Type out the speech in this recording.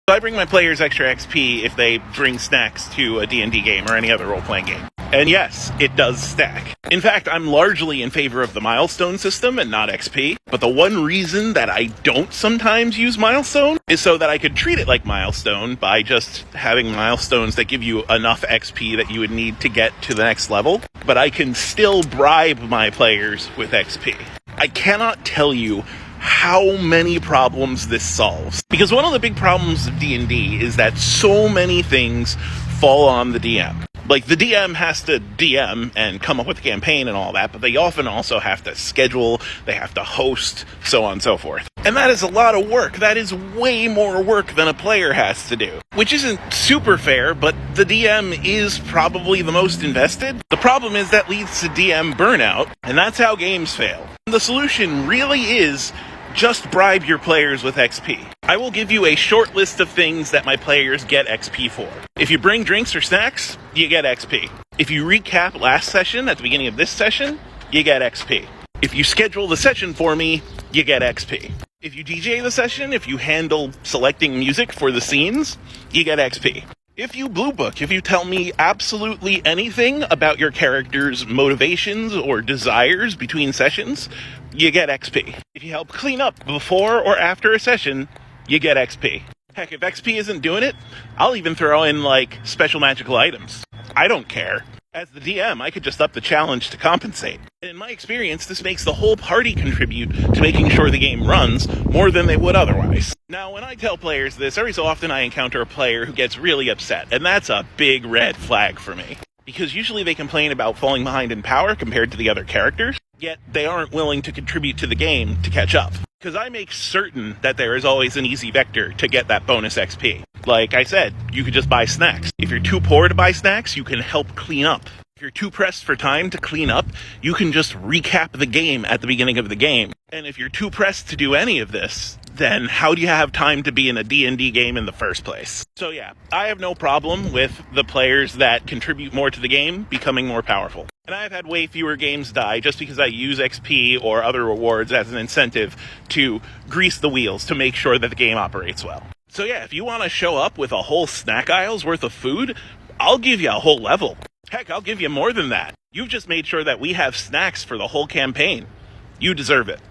So I bring my players extra XP if they bring snacks to a D&D game or any other role-playing game. And yes, it does stack. In fact, I'm largely in favor of the milestone system and not XP. But the one reason that I don't sometimes use milestone is so that I could treat it like milestone by just having milestones that give you enough XP that you would need to get to the next level. But I can still bribe my players with XP. I cannot tell you how many problems this solves. Because one of the big problems of D&D is that so many things fall on the DM. Like, the DM has to DM and come up with a campaign and all that, but they often also have to schedule, they have to host, so on and so forth. And that is a lot of work. That is way more work than a player has to do. Which isn't super fair, but the DM is probably the most invested. The problem is that leads to DM burnout, and that's how games fail. The solution really is just bribe your players with XP. I will give you a short list of things that my players get XP for. If you bring drinks or snacks, you get XP. If you recap last session at the beginning of this session, you get XP. If you schedule the session for me, you get XP. If you DJ the session, if you handle selecting music for the scenes, you get XP. If you blue book, if you tell me absolutely anything about your character's motivations or desires between sessions, you get XP. If you help clean up before or after a session, you get XP. Heck, if XP isn't doing it, I'll even throw in, like, special magical items. I don't care. As the DM, I could just up the challenge to compensate. And in my experience, this makes the whole party contribute to making sure the game runs more than they would otherwise. Now, when I tell players this, every so often I encounter a player who gets really upset, and that's a big red flag for me. Because usually they complain about falling behind in power compared to the other characters, yet they aren't willing to contribute to the game to catch up. Because I make certain that there is always an easy vector to get that bonus XP. Like I said, you could just buy snacks. If you're too poor to buy snacks, you can help clean up. If you're too pressed for time to clean up, you can just recap the game at the beginning of the game. And if you're too pressed to do any of this, then how do you have time to be in a D&D game in the first place? So yeah, I have no problem with the players that contribute more to the game becoming more powerful. And I've had way fewer games die just because I use XP or other rewards as an incentive to grease the wheels to make sure that the game operates well. So yeah, if you want to show up with a whole snack aisle's worth of food, I'll give you a whole level. Heck, I'll give you more than that. You've just made sure that we have snacks for the whole campaign. You deserve it.